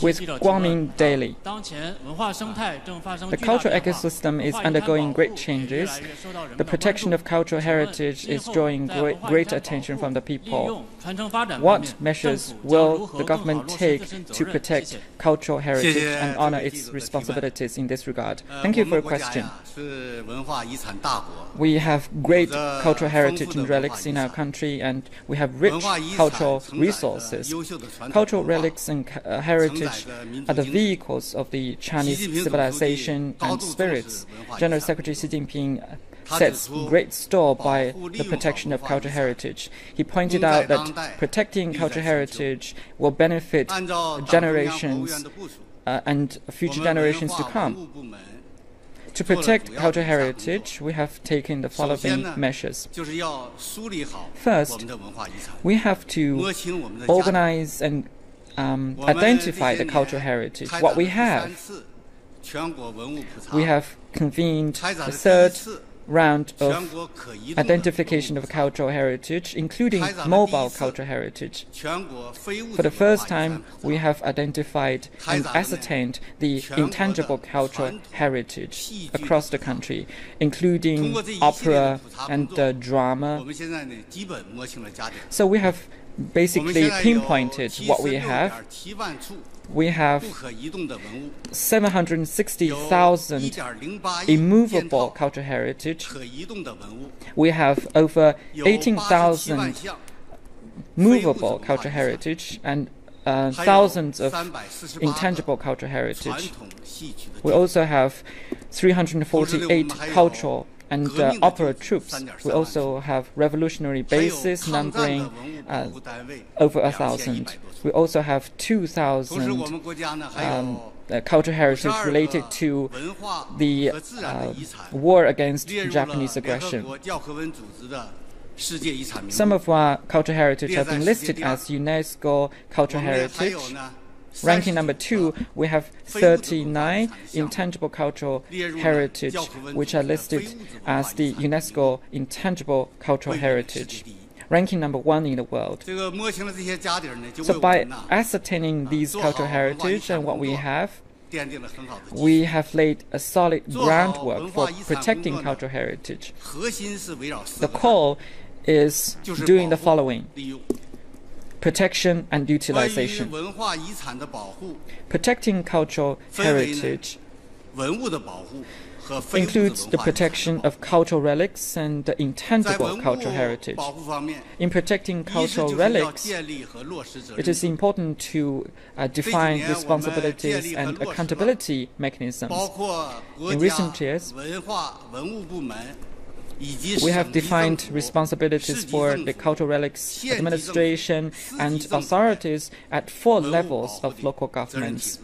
with Guangming Daily. The cultural ecosystem is undergoing great changes. The protection of cultural heritage is drawing great attention from the people. What measures will the government take to protect cultural heritage and honor its responsibilities in this regard? Thank you for your question. We have great cultural heritage and relics in our country, and we have rich cultural resources. Cultural relics and heritage are the vehicles of the Chinese civilization and spirits. General Secretary Xi Jinping sets great store by the protection of cultural heritage. He pointed out that protecting cultural heritage will benefit generations and future generations to come. To protect cultural heritage, we have taken the following measures. First, we have to organize and identify the cultural heritage, what we have. We have convened the third round of identification of cultural heritage, including mobile cultural heritage. For the first time, we have identified and ascertained the intangible cultural heritage across the country, including opera and drama. So we have basically pinpointed what we have. We have 760,000 immovable cultural heritage. We have over 18,000 movable cultural heritage and thousands of intangible cultural heritage. We also have 348 cultural and opera troops. We also have revolutionary bases numbering over 1,000. We also have 2,000 cultural heritage related to the war against Japanese aggression. Some of our cultural heritage have been listed as UNESCO cultural heritage. Ranking number 2, we have 39 intangible cultural heritage, which are listed as the UNESCO intangible cultural heritage. Ranking number 1 in the world. So by ascertaining these cultural heritage and what we have laid a solid groundwork for protecting cultural heritage. The call is doing the following: protection and utilization. Protecting cultural heritage includes the protection of cultural relics and the intangible cultural heritage. In protecting cultural relics, it is important to define responsibilities and accountability mechanisms. In recent years, we have defined responsibilities for the cultural relics administration and authorities at 4 levels of local governments.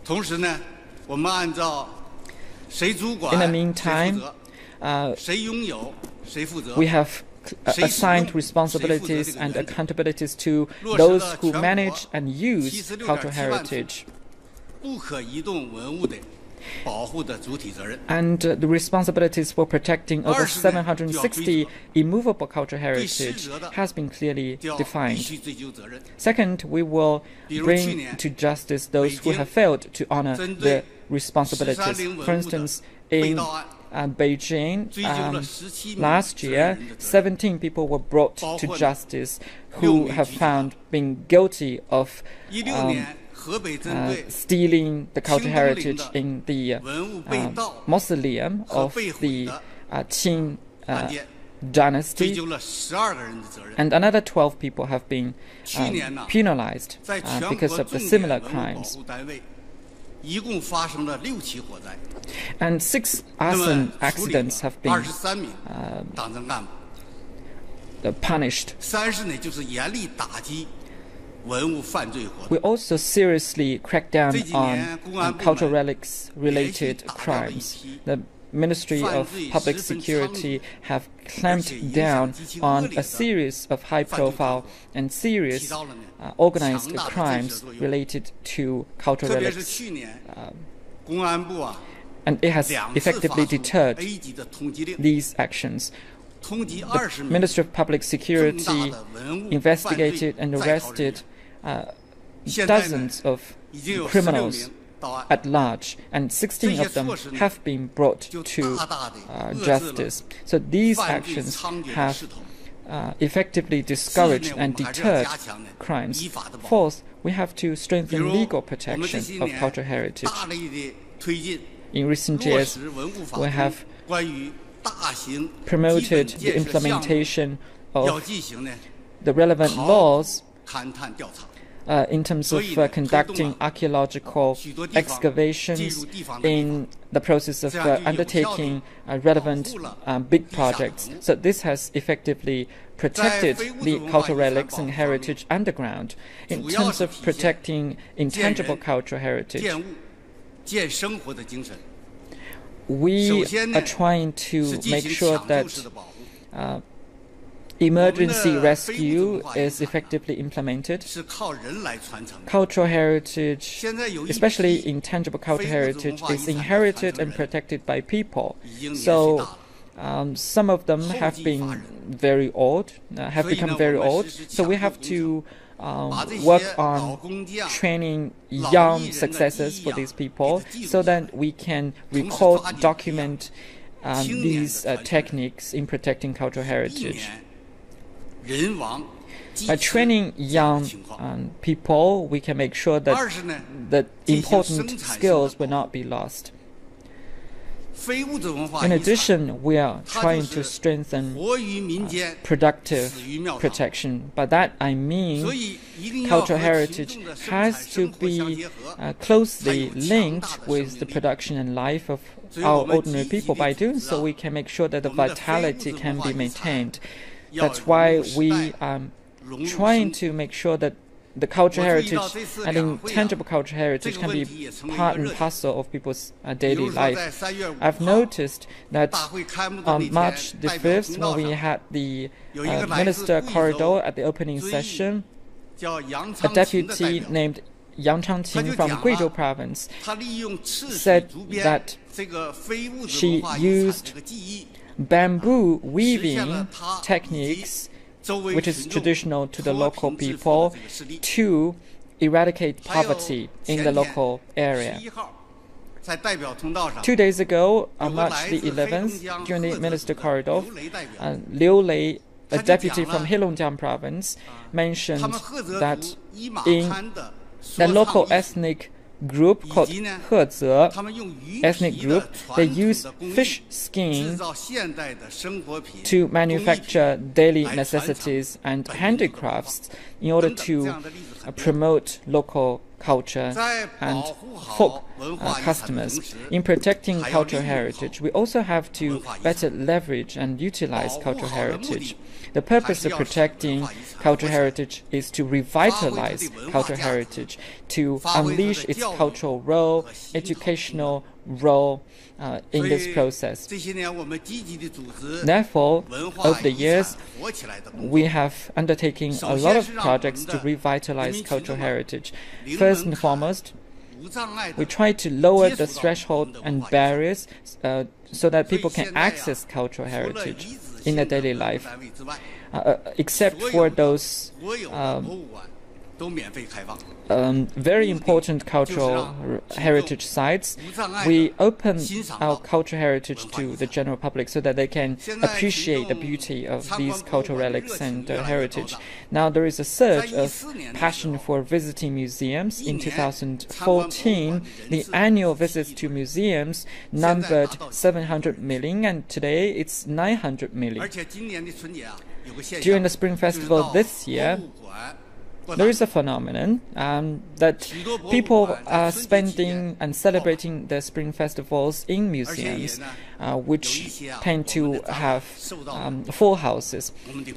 In the meantime, we have assigned responsibilities and accountabilities to those who manage and use cultural heritage. And the responsibilities for protecting over 760 immovable cultural heritage has been clearly defined. Second, we will bring to justice those who have failed to honor their responsibilities. For instance, in Beijing, last year, 17 people were brought to justice who have found being guilty of stealing the cultural heritage in the mausoleum of the Qing dynasty, and another 12 people have been penalized because of the similar crimes. And 6 arson accidents have been punished. We also seriously crack down on cultural relics-related crimes. The Ministry of Public Security have clamped down on a series of high-profile and serious organized crimes related to cultural relics. And it has effectively deterred these actions. the Ministry of Public Security investigated and arrested dozens of criminals at large, and 16 of them have been brought to justice. So these actions have effectively discouraged and deterred crimes. Fourth, we have to strengthen legal protection of cultural heritage. In recent years, we have promoted the implementation of the relevant laws in terms of conducting archaeological excavations, in the process of undertaking relevant big projects. So this has effectively protected the cultural relics and heritage underground. In terms of protecting intangible cultural heritage, we are trying to make sure that emergency rescue is effectively implemented. Cultural heritage, especially intangible cultural heritage, is inherited and protected by people. So some of them have been very old, have become very old. So we have to work on training young successors for these people so that we can record, document these techniques in protecting cultural heritage. By training young people, we can make sure that the important skills will not be lost. In addition, we are trying to strengthen productive protection. By that I mean cultural heritage has to be closely linked with the production and life of our ordinary people. By doing so, we can make sure that the vitality can be maintained. That's why we are trying to make sure that the cultural heritage and intangible cultural heritage can be part and parcel of people's daily life. I've noticed that on March the 5th, when we had the Minister Corridor at the opening session, a deputy named Yang Changqing from Guizhou province said that she used bamboo weaving techniques, which is traditional to the local people, to eradicate poverty in the local area. 2 days ago, on March the 11th, during the Minister Corridor, Liu Lei, a deputy from Heilongjiang province, mentioned that in the local ethnic group called Heze ethnic group, they use fish skin to manufacture daily necessities and handicrafts in order to promote local culture and folk customers. In protecting cultural heritage, we also have to better leverage and utilize cultural heritage. The purpose of protecting cultural heritage is to revitalize cultural heritage, to unleash its cultural role, educational role in this process. Therefore, over the years, we have undertaken a lot of projects to revitalize cultural heritage. First and foremost, we try to lower the threshold and barriers so that people can access cultural heritage in their daily life, except for those very important cultural heritage sites. We open our cultural heritage to the general public so that they can appreciate the beauty of these cultural relics and heritage. Now there is a surge of passion for visiting museums. In 2014, the annual visits to museums numbered 700 million, and today it's 900 million. During the Spring Festival this year, there is a phenomenon that people are spending and celebrating the Spring Festivals in museums, which tend to have full houses.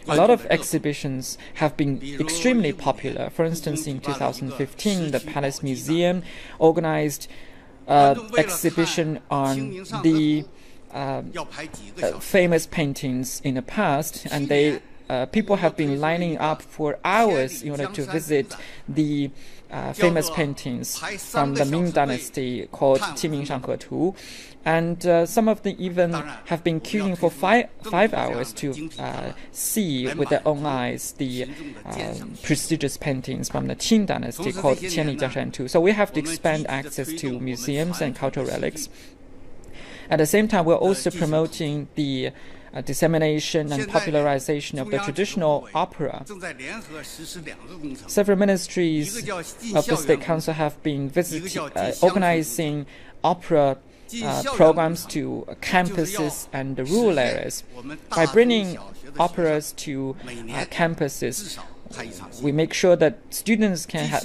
A lot of exhibitions have been extremely popular. For instance, in 2015, the Palace Museum organized an exhibition on the famous paintings in the past, and they people have been lining up for hours in order to visit the famous paintings from the Ming Dynasty called Qiming Shanghe Tu. And some of them even have been queuing for five hours to see with their own eyes the prestigious paintings from the Qing Dynasty called Qianli Jiangshan Tu. So we have to expand access to museums and cultural relics. At the same time, we're also promoting the dissemination and popularization of the traditional opera. Several ministries of the State Council have been organizing opera programs to campuses and the rural areas. By bringing operas to campuses, we make sure that students can have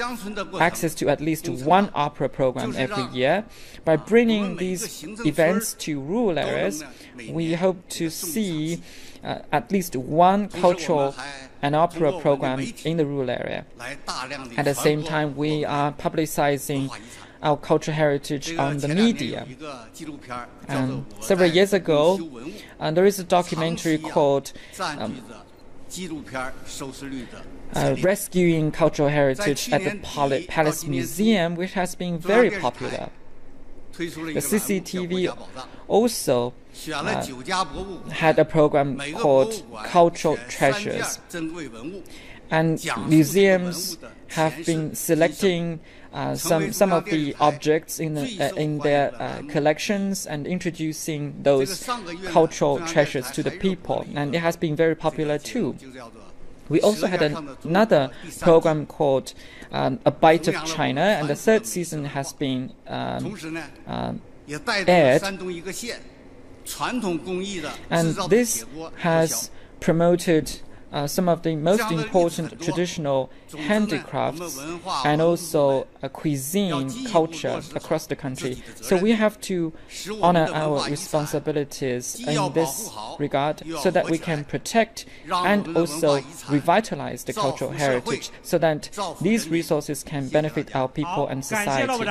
access to at least one opera program every year. By bringing these events to rural areas, we hope to see at least one cultural and opera program in the rural area. At the same time, we are publicizing our cultural heritage on the media. Several years ago, there is a documentary called Rescuing Cultural Heritage at the Palace Museum, which has been very popular. The CCTV also had a program called Cultural Treasures. And museums have been selecting some of the objects in their collections and introducing those cultural treasures to the people. And it has been very popular too. We also had another program called A Bite of China, and the third season has been aired. And this has promoted some of the most important traditional handicrafts and also cuisine culture across the country. So we have to honor our responsibilities in this regard so that we can protect and also revitalize the cultural heritage so that these resources can benefit our people and society.